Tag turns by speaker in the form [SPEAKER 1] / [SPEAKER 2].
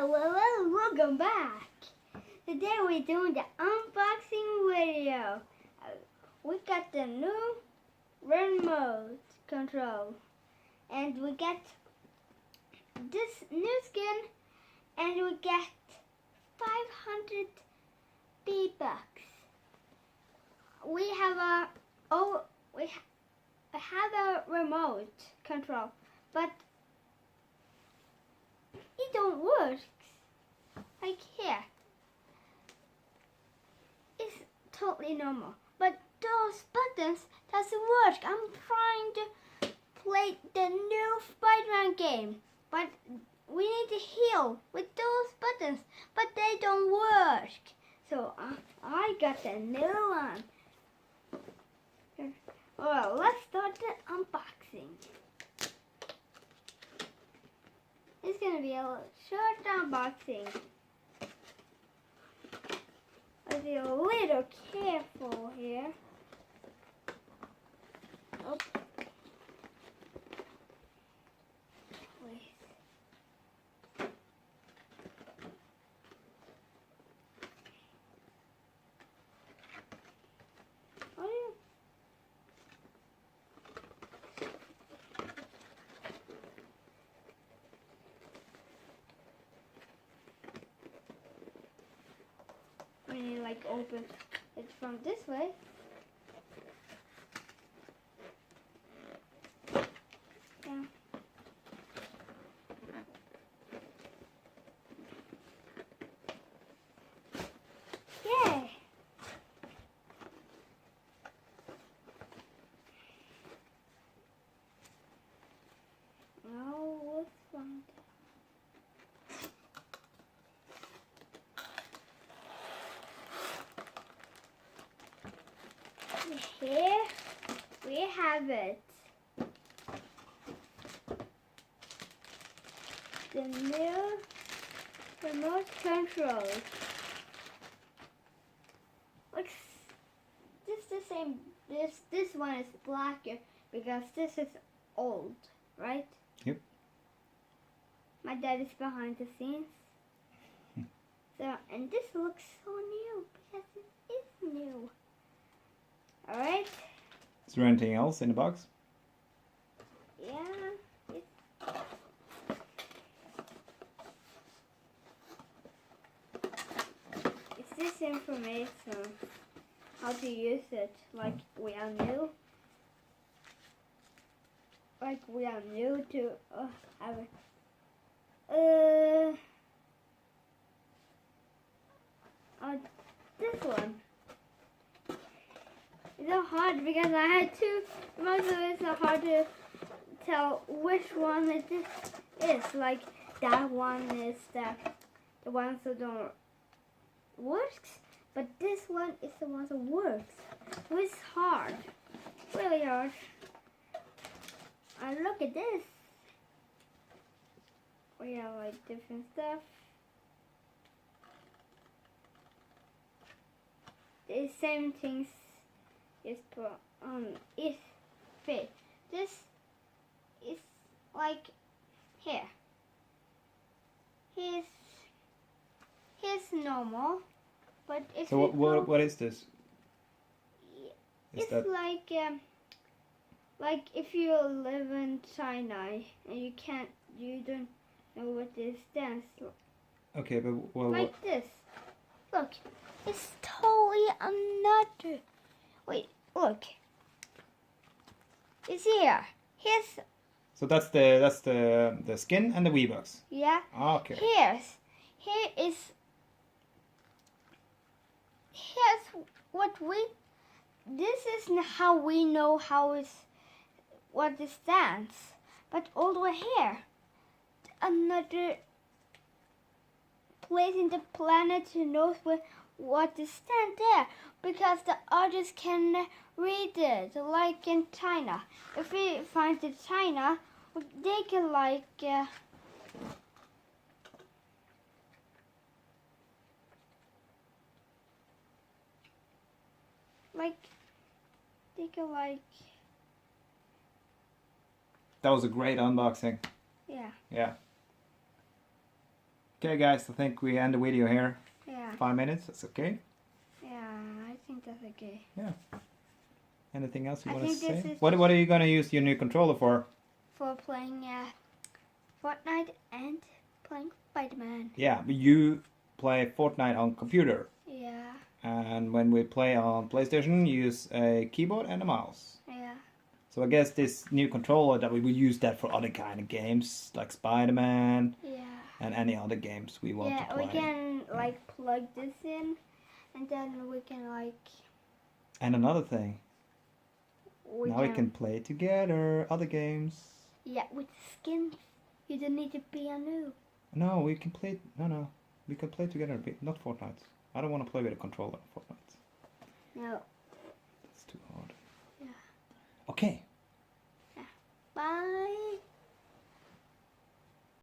[SPEAKER 1] Welcome back. Today we're doing the unboxing video. We got the new remote control, and we got this new skin, and we get 500 V-Bucks. We have a remote control, but it don't work. Like here, it's totally normal, but those buttons doesn't work. I'm trying to play the new Spider-Man game, but we need to heal with those buttons, but they don't work. So I got the new one. Well, let's start the unboxing. It's gonna be a short unboxing. Let's be a little careful here. Oh. Please. Oh, yeah. When you open it from this way. Yeah. Yay! Now what's wrong? Here we have it. The new remote control. Looks just the same. This one is blacker because this is old, right?
[SPEAKER 2] Yep.
[SPEAKER 1] My dad is behind the scenes. So, and this looks so new because it is new. Alright.
[SPEAKER 2] Is there anything else in the box?
[SPEAKER 1] Yeah. It's this information. How to use it. Like we are new. Like we are new to have it. This one. It's so hard because I had two. Most of it's so hard to tell which one it is. Like that one is the ones that don't works, but this one is the one that works. So it's hard, really hard. And look at this. We have different stuff. The same things. Is put on its face. This is like here. Here's normal, but if
[SPEAKER 2] so what is this?
[SPEAKER 1] It's like if you live in China and you don't know what this stands for.
[SPEAKER 2] Okay, but
[SPEAKER 1] like this. Look, it's totally another. Wait, look. It's here. Here's.
[SPEAKER 2] So that's the skin and the V-Bucks.
[SPEAKER 1] Yeah.
[SPEAKER 2] Okay.
[SPEAKER 1] Here's what we. This is how we know what it stands. But over here, another place in the planet who knows what is stand there, because the others can read it, like in China. If we find it China, they can
[SPEAKER 2] That was a great unboxing.
[SPEAKER 1] Yeah.
[SPEAKER 2] Yeah. Okay, guys, I think we end the video here.
[SPEAKER 1] Yeah.
[SPEAKER 2] 5 minutes, that's okay.
[SPEAKER 1] Yeah, I think that's okay.
[SPEAKER 2] Yeah. Anything else you
[SPEAKER 1] I
[SPEAKER 2] want to
[SPEAKER 1] think this
[SPEAKER 2] say?
[SPEAKER 1] is
[SPEAKER 2] What are you going to use your new controller for?
[SPEAKER 1] For playing Fortnite and playing Spider-Man.
[SPEAKER 2] Yeah, but you play Fortnite on computer.
[SPEAKER 1] Yeah.
[SPEAKER 2] And when we play on PlayStation, use a keyboard and a mouse.
[SPEAKER 1] Yeah.
[SPEAKER 2] So I guess this new controller that we will use that for other kind of games like Spider-Man and any other games we want to play.
[SPEAKER 1] We can like plug this in, and then we can like.
[SPEAKER 2] And another thing, we can play together other games.
[SPEAKER 1] Yeah, with skins. You don't need to be a noob.
[SPEAKER 2] No, we can play. No, we can play together. Not Fortnite. I don't want to play with a controller in Fortnite.
[SPEAKER 1] No.
[SPEAKER 2] That's too hard.
[SPEAKER 1] Yeah.
[SPEAKER 2] Okay.
[SPEAKER 1] Yeah. Bye.